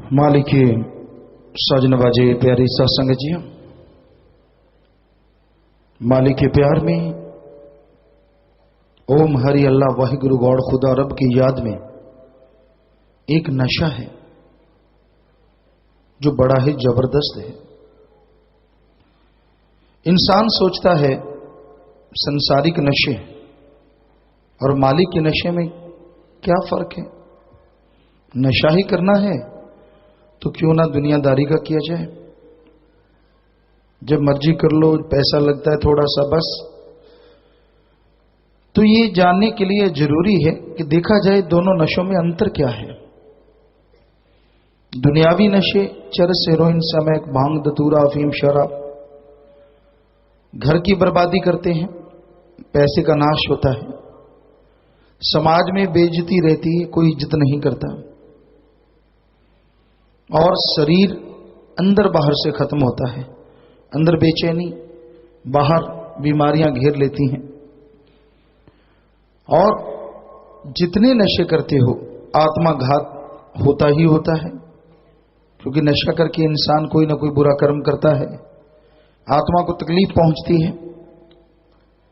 मालिके सजनवाजे प्यारी सत्संग जी, मालिके प्यार में ओम हरि अल्लाह वाहिगुरु गौड़ खुदा रब की याद में एक नशा है जो बड़ा ही जबरदस्त है। इंसान सोचता है संसारिक नशे और मालिक के नशे में क्या फर्क है। नशा ही करना है तो क्यों ना दुनियादारी का किया जाए। जब मर्जी कर लो, पैसा लगता है थोड़ा सा बस। तो ये जानने के लिए जरूरी है कि देखा जाए दोनों नशों में अंतर क्या है। दुनियावी नशे चरस, हेरोइन, समैक, भांग, धतूरा, अफीम, शराब घर की बर्बादी करते हैं, पैसे का नाश होता है, समाज में बेइज्जती रहती है, कोई इज्जत नहीं करता और शरीर अंदर बाहर से खत्म होता है। अंदर बेचैनी, बाहर बीमारियां घेर लेती हैं। और जितने नशे करते हो आत्मा घात होता ही होता है, क्योंकि नशा करके इंसान कोई ना कोई बुरा कर्म करता है, आत्मा को तकलीफ पहुंचती है।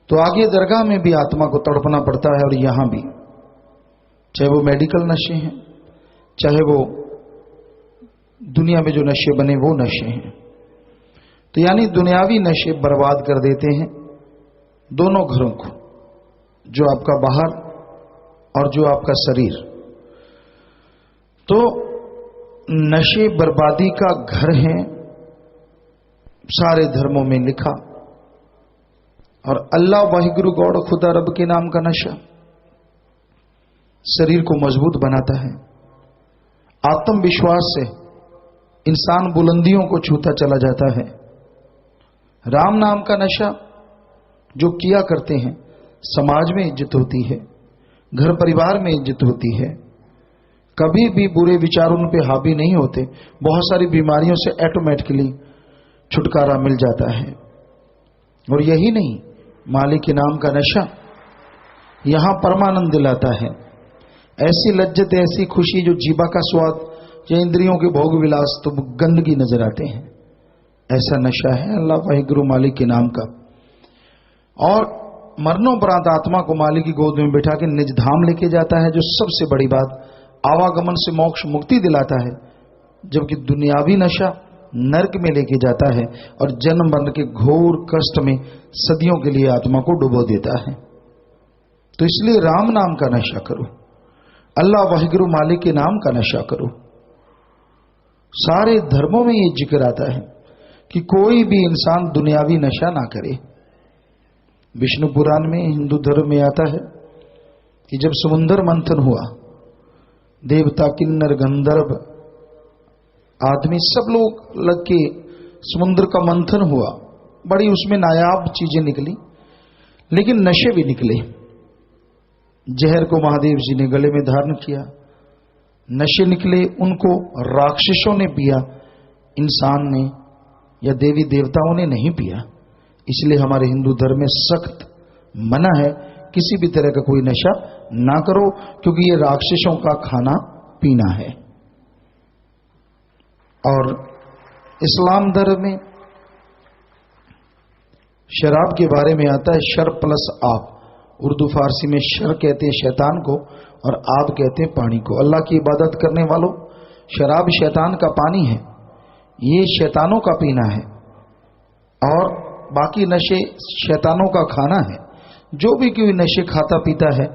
तो आगे दरगाह में भी आत्मा को तड़पना पड़ता है और यहां भी, चाहे वो मेडिकल नशे हैं, चाहे वो दुनिया में जो नशे बने वो नशे हैं। तो यानी दुनियावी नशे बर्बाद कर देते हैं दोनों घरों को, जो आपका बाहर और जो आपका शरीर। तो नशे बर्बादी का घर है, सारे धर्मों में लिखा। और अल्लाह वाहिगुरु गौड़ खुदा रब के नाम का नशा शरीर को मजबूत बनाता है। आत्मविश्वास से इंसान बुलंदियों को छूता चला जाता है। राम नाम का नशा जो किया करते हैं, समाज में इज्जत होती है, घर परिवार में इज्जत होती है, कभी भी बुरे विचार उन पे हावी नहीं होते, बहुत सारी बीमारियों से ऑटोमेटिकली छुटकारा मिल जाता है। और यही नहीं, मालिक के नाम का नशा यहां परमानंद दिलाता है। ऐसी लज्जत, ऐसी खुशी जो जीवा का स्वाद या इंद्रियों के भोग विलास तो गंदगी नजर आते हैं, ऐसा नशा है अल्लाह वाहिगुरु मालिक के नाम का। और मरणोपरांत आत्मा को मालिक की गोद में बिठा के निज धाम लेके जाता है, जो सबसे बड़ी बात, आवागमन से मोक्ष मुक्ति दिलाता है। जबकि दुनियावी नशा नरक में लेके जाता है और जन्म मरण के घोर कष्ट में सदियों के लिए आत्मा को डुबो देता है। तो इसलिए राम नाम का नशा करो, अल्लाह वाहिगुरु मालिक के नाम का नशा करो। सारे धर्मों में ये जिक्र आता है कि कोई भी इंसान दुनियावी नशा ना करे। विष्णु पुराण में, हिंदू धर्म में आता है कि जब समुद्र मंथन हुआ, देवता, किन्नर, गंधर्व आदमी सब लोग लग के समुद्र का मंथन हुआ, बड़ी उसमें नायाब चीजें निकली, लेकिन नशे भी निकले। जहर को महादेव जी ने गले में धारण किया, नशे निकले, उनको राक्षसों ने पिया, इंसान ने या देवी देवताओं ने नहीं पिया। इसलिए हमारे हिंदू धर्म में सख्त मना है, किसी भी तरह का कोई नशा ना करो, क्योंकि ये राक्षसों का खाना पीना है। और इस्लाम धर्म में शराब के बारे में आता है शर प्लस आप। उर्दू फारसी में शर कहते हैं शैतान को और आब कहते हैं पानी को। अल्लाह की इबादत करने वालों, शराब शैतान का पानी है, ये शैतानों का पीना है, और बाकी नशे शैतानों का खाना है। जो भी कोई नशे खाता पीता है,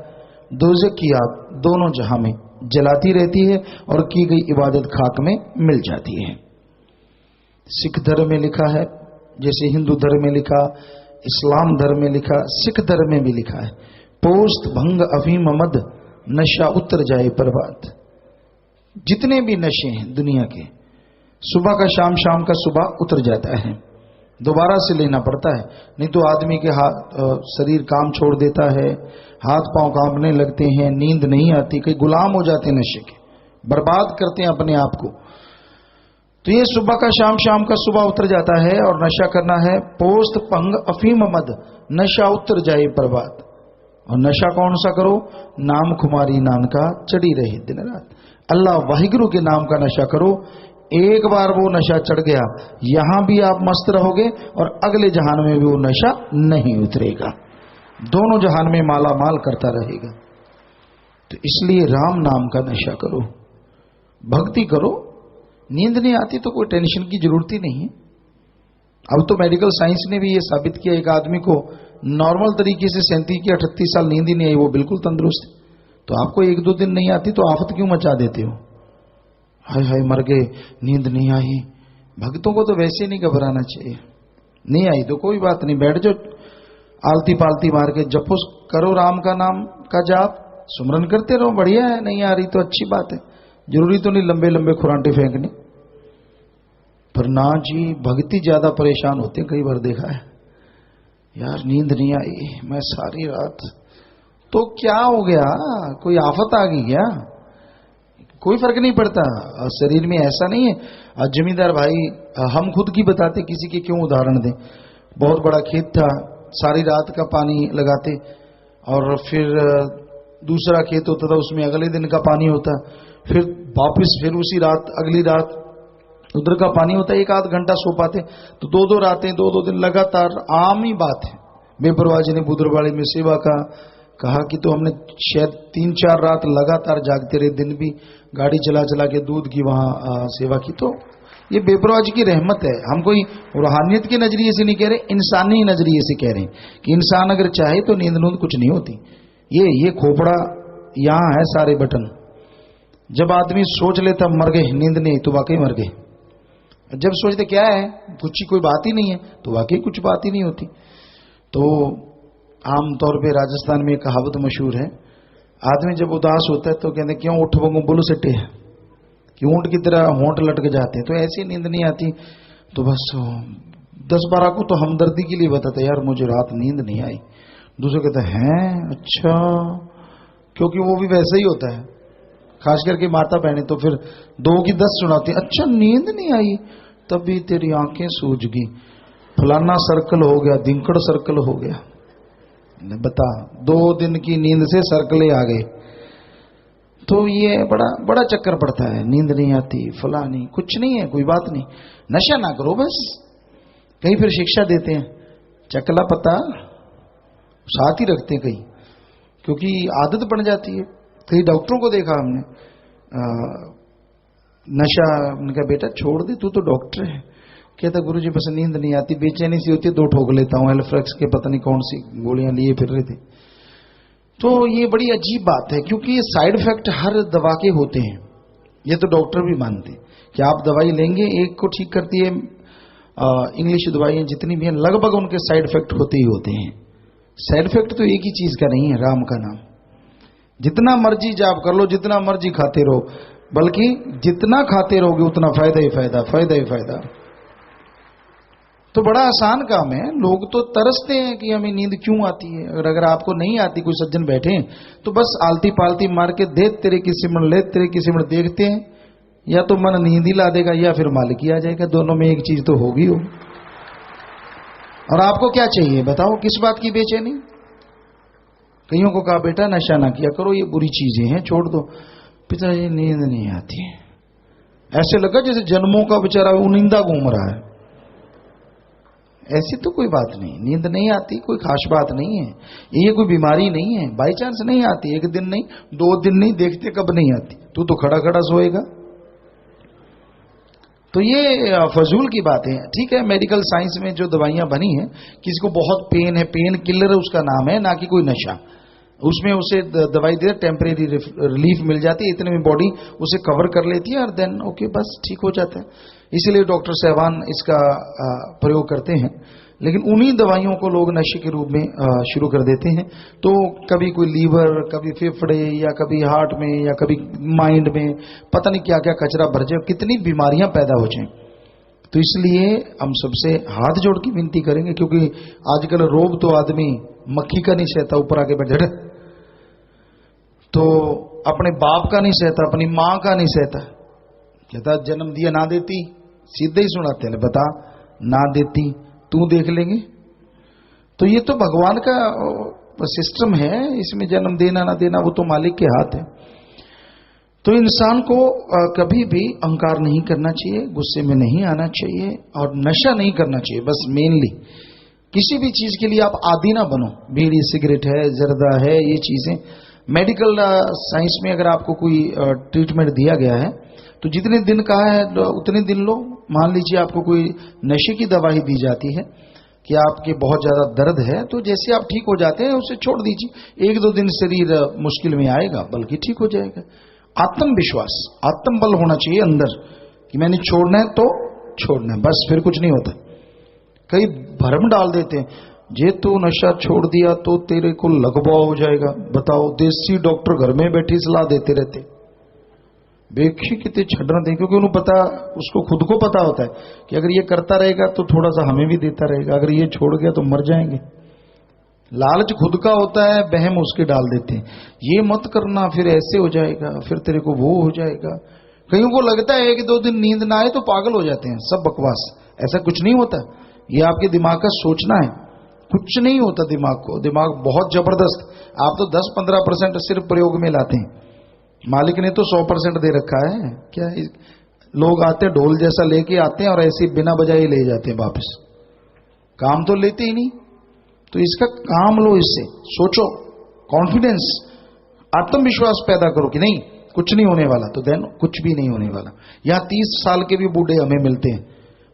दोज़ख की आग दोनों जहां में जलाती रहती है और की गई इबादत खाक में मिल जाती है। सिख धर्म में लिखा है, जैसे हिंदू धर्म में लिखा, इस्लाम धर्म में लिखा, सिख धर्म में भी लिखा है, पोस्त, भंग, अफीम, मद, नशा उतर जाए बर्बाद। जितने भी नशे हैं दुनिया के, सुबह का शाम, शाम का सुबह उतर जाता है, दोबारा से लेना पड़ता है। नहीं तो आदमी के शरीर काम छोड़ देता है, हाथ पांव कांपने लगते हैं, नींद नहीं आती, कई गुलाम हो जाते हैं नशे के, बर्बाद करते हैं अपने आप को। तो ये सुबह का शाम, शाम का सुबह उतर जाता है और नशा करना है पोस्त, भंग, अफीम, मद, नशा उतर जाए बर्बाद। और नशा कौन सा करो? नाम खुमारी नानका चढ़ी रहे दिन रात। अल्लाह वाहिगुरु के नाम का नशा करो। एक बार वो नशा चढ़ गया, यहां भी आप मस्त रहोगे और अगले जहान में भी वो नशा नहीं उतरेगा, दोनों जहान में माला माल करता रहेगा। तो इसलिए राम नाम का नशा करो, भक्ति करो। नींद नहीं आती तो कोई टेंशन की जरूरत ही नहीं है। अब तो मेडिकल साइंस ने भी ये साबित किया, एक आदमी को नॉर्मल तरीके से 37 की 38 साल नींद ही नहीं आई, वो बिल्कुल तंदुरुस्त है। तो आपको 1-2 दिन नहीं आती तो आफत क्यों मचा देते हो? हाय हाय मर गए, नींद नहीं आई। भक्तों को तो वैसे नहीं घबराना चाहिए। नहीं आई तो कोई बात नहीं, बैठ जाओ, आलती पालती मार के जपो, करो राम का नाम का जाप, सुमरन करते रहो, बढ़िया है। नहीं आ रही तो अच्छी बात है, जरूरी तो नहीं लंबे लंबे खुरांटे फेंकने। पर ना जी, भक्ति ज्यादा परेशान होते हैं। कई बार देखा है, यार नींद नहीं आई मैं सारी रात, तो क्या हो गया? कोई आफत आ गई क्या? कोई फर्क नहीं पड़ता, शरीर में ऐसा नहीं है। जमींदार भाई, हम खुद की बताते, किसी के क्यों उदाहरण दें। बहुत बड़ा खेत था, सारी रात का पानी लगाते और फिर दूसरा खेत होता था, उसमें अगले दिन का पानी होता, फिर वापिस फिर उसी रात अगली रात उधर का पानी होता। 1-8 घंटा सो पाते, तो 2-2 रातें 2-2 दिन लगातार। आम ही बात है। बेपरवाह जी ने बुधरवाड़ी में सेवा का कहा कि तो हमने शायद 3-4 रात लगातार जागते रहे, दिन भी गाड़ी चला चला के दूध की वहां सेवा की। तो ये बेपरवाह जी की रहमत है। हम कोई रूहानियत के नजरिए से नहीं कह रहे, इंसानी नजरिए से कह रहे हैं कि इंसान अगर चाहे तो नींद नूंद कुछ नहीं होती। ये खोपड़ा यहां है, सारे बटन। जब आदमी सोच लेता मर गए, नींद नहीं, तो वाकई मर गए। जब सोचते क्या है, कुछ ही कोई बात ही नहीं है, तो वाकई कुछ बात ही नहीं होती। तो आमतौर पे राजस्थान में एक कहावत मशहूर है, आदमी जब उदास होता है तो कहते क्यों उठ बंगो बुल सटे है, कि ऊंट की तरह होंठ लटक जाते हैं। तो ऐसी नींद नहीं आती तो बस 10-12 को तो हमदर्दी के लिए बताते, यार मुझे रात नींद नहीं आई। दूसरे कहते हैं अच्छा, क्योंकि वो भी वैसे ही होता है, खास करके माता बहने तो फिर 2 की 10 सुनाती, अच्छा नींद नहीं आई, तभी तेरी आंखें सूज गई, फलाना सर्कल हो गया, दिंकड़ सर्कल हो गया। बता, 2 दिन की नींद से सर्कले आ गए। तो ये बड़ा चक्कर पड़ता है, नींद नहीं आती, फलानी, कुछ नहीं है, कोई बात नहीं, नशा ना करो बस। कहीं फिर शिक्षा देते हैं, चकला पता साथ ही रखते हैं कहीं, क्योंकि आदत बन जाती है। कई डॉक्टरों को देखा हमने, नशा, उनका बेटा छोड़ दे, तू तो डॉक्टर है। कहता गुरुजी बस नींद नहीं आती, बेचैनी सी होती है, 2 ठोक लेता हूं, एल्फ्रेक्स के पता नहीं कौन सी गोलियां लिए फिर रहे थे। तो ये बड़ी अजीब बात है, क्योंकि ये साइड इफेक्ट हर दवा के होते हैं। ये तो डॉक्टर भी मानते हैं कि आप दवाई लेंगे, एक को ठीक करती है, इंग्लिश दवाइयां जितनी भी हैं लगभग उनके साइड इफेक्ट होते ही होते हैं। साइड इफेक्ट तो एक ही चीज का नहीं है, राम का नाम। जितना मर्जी जाप कर लो, जितना मर्जी खाते रहो, बल्कि जितना खाते रहोगे उतना फायदा ही फायदा, फायदा ही फायदा। तो बड़ा आसान काम है। लोग तो तरसते हैं कि हमें नींद क्यों आती है। अगर आपको नहीं आती, कोई सज्जन बैठे हैं तो बस आलती पालती मार के दे तेरे की सिमरण, ले तेरे की सिमरण देखते हैं, या तो मन नींद ही ला देगा या फिर मालिक ही आ जाएगा, दोनों में एक चीज तो होगी हो। और आपको क्या चाहिए बताओ, किस बात की बेचैनी? कईयों को कहा बेटा नशा ना किया करो, ये बुरी चीजें हैं, छोड़ दो। पिताजी नींद नहीं आती है, ऐसे लगा जैसे जन्मों का बेचारा उनिंदा घूम रहा है। ऐसी तो कोई बात नहीं, नींद नहीं आती कोई खास बात नहीं है, ये कोई बीमारी नहीं है, बाई चांस नहीं आती, 1 दिन नहीं 2 दिन नहीं, देखते कब नहीं आती, तू तो खड़ा खड़ा सोएगा। तो ये फजूल की बात है। ठीक है, मेडिकल साइंस में जो दवाइयां बनी हैं, किसी को बहुत पेन है, पेन किलर उसका नाम है, ना कि कोई नशा। उसमें उसे दवाई दे टेम्परेरी रिलीफ मिल जाती है, इतने में बॉडी उसे कवर कर लेती है और देन ओके बस ठीक हो जाता है। इसीलिए डॉक्टर साहबान इसका प्रयोग करते हैं। लेकिन उन्हीं दवाइयों को लोग नशे के रूप में शुरू कर देते हैं। तो कभी कोई लीवर, कभी फेफड़े, या कभी हार्ट में, या कभी माइंड में, पता नहीं क्या क्या कचरा भर जाए, कितनी बीमारियां पैदा हो जाएं। तो इसलिए हम सबसे हाथ जोड़ के विनती करेंगे, क्योंकि आजकल रोब तो आदमी मक्खी का नहीं सहता, ऊपर आके बैठे, तो अपने बाप का नहीं सहता, अपनी मां का नहीं सहता। कहता जन्म दिया ना देती, सीधे ही सुनाते हैं, बता ना देती तू देख लेंगे। तो ये तो भगवान का सिस्टम है, इसमें जन्म देना ना देना वो तो मालिक के हाथ है। तो इंसान को कभी भी अहंकार नहीं करना चाहिए, गुस्से में नहीं आना चाहिए और नशा नहीं करना चाहिए। बस मेनली किसी भी चीज के लिए आप आदी ना बनो। बीड़ी सिगरेट है, जर्दा है, ये चीजें मेडिकल साइंस में अगर आपको कोई ट्रीटमेंट दिया गया है तो जितने दिन का है उतने दिन लो। मान लीजिए आपको कोई नशे की दवा ही दी जाती है कि आपके बहुत ज्यादा दर्द है, तो जैसे आप ठीक हो जाते हैं उसे छोड़ दीजिए। 1-2 दिन शरीर मुश्किल में आएगा, बल्कि ठीक हो जाएगा। आत्मविश्वास, आत्मबल होना चाहिए अंदर कि मैंने छोड़ना है तो छोड़ना है, बस, फिर कुछ नहीं होता। कई भ्रम डाल देते हैं, जे तू नशा छोड़ दिया तो तेरे को लगवा हो जाएगा। बताओ, देसी डॉक्टर घर में बैठी सलाह देते रहते। देखिए कितने छड़ना दे, क्योंकि उन्हें पता, उसको खुद को पता होता है कि अगर ये करता रहेगा तो थोड़ा सा हमें भी देता रहेगा, अगर ये छोड़ गया तो मर जाएंगे। लालच खुद का होता है, बहम उसके डाल देते हैं, ये मत करना फिर ऐसे हो जाएगा, फिर तेरे को वो हो जाएगा। कईयों को लगता है कि 2 दिन नींद ना आए तो पागल हो जाते हैं। सब बकवास, ऐसा कुछ नहीं होता। ये आपके दिमाग का सोचना है, कुछ नहीं होता दिमाग को। दिमाग बहुत जबरदस्त, आप तो 10-15% सिर्फ प्रयोग में लाते हैं, मालिक ने तो 100% दे रखा है। क्या लोग आते हैं ढोल जैसा लेके आते हैं और ऐसे बिना बजाए ले जाते हैं वापस, काम तो लेते ही नहीं। तो इसका काम लो, इससे सोचो, कॉन्फिडेंस, आत्मविश्वास पैदा करो कि नहीं कुछ नहीं होने वाला, तो देन कुछ भी नहीं होने वाला। यहां 30 साल के भी बूढ़े हमें मिलते हैं,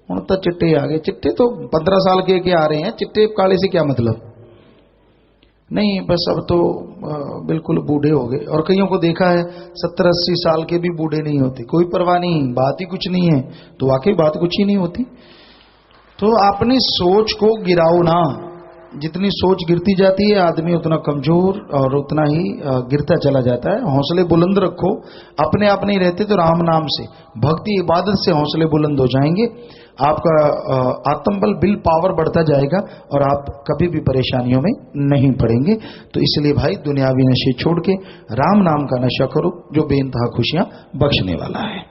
उन तो चिट्टे आ गए। चिट्टे तो 15 साल के आ रहे हैं, चिट्टे काले से क्या मतलब, नहीं बस अब तो बिल्कुल बूढ़े हो गए। और कईयों को देखा है 70-80 साल के भी बूढ़े नहीं होते, कोई परवाह नहीं, बात ही कुछ नहीं है। तो वाकई बात कुछ ही नहीं होती। तो अपनी सोच को गिराओ ना, जितनी सोच गिरती जाती है आदमी उतना कमजोर और उतना ही गिरता चला जाता है। हौसले बुलंद रखो, अपने आप नहीं रहते तो राम नाम से, भक्ति इबादत से हौसले बुलंद हो जाएंगे। आपका आत्मबल, विल पावर बढ़ता जाएगा और आप कभी भी परेशानियों में नहीं पड़ेंगे। तो इसलिए भाई दुनियावी नशे छोड़ के राम नाम का नशा करो, जो बेइंतहा खुशियां बख्शने वाला है।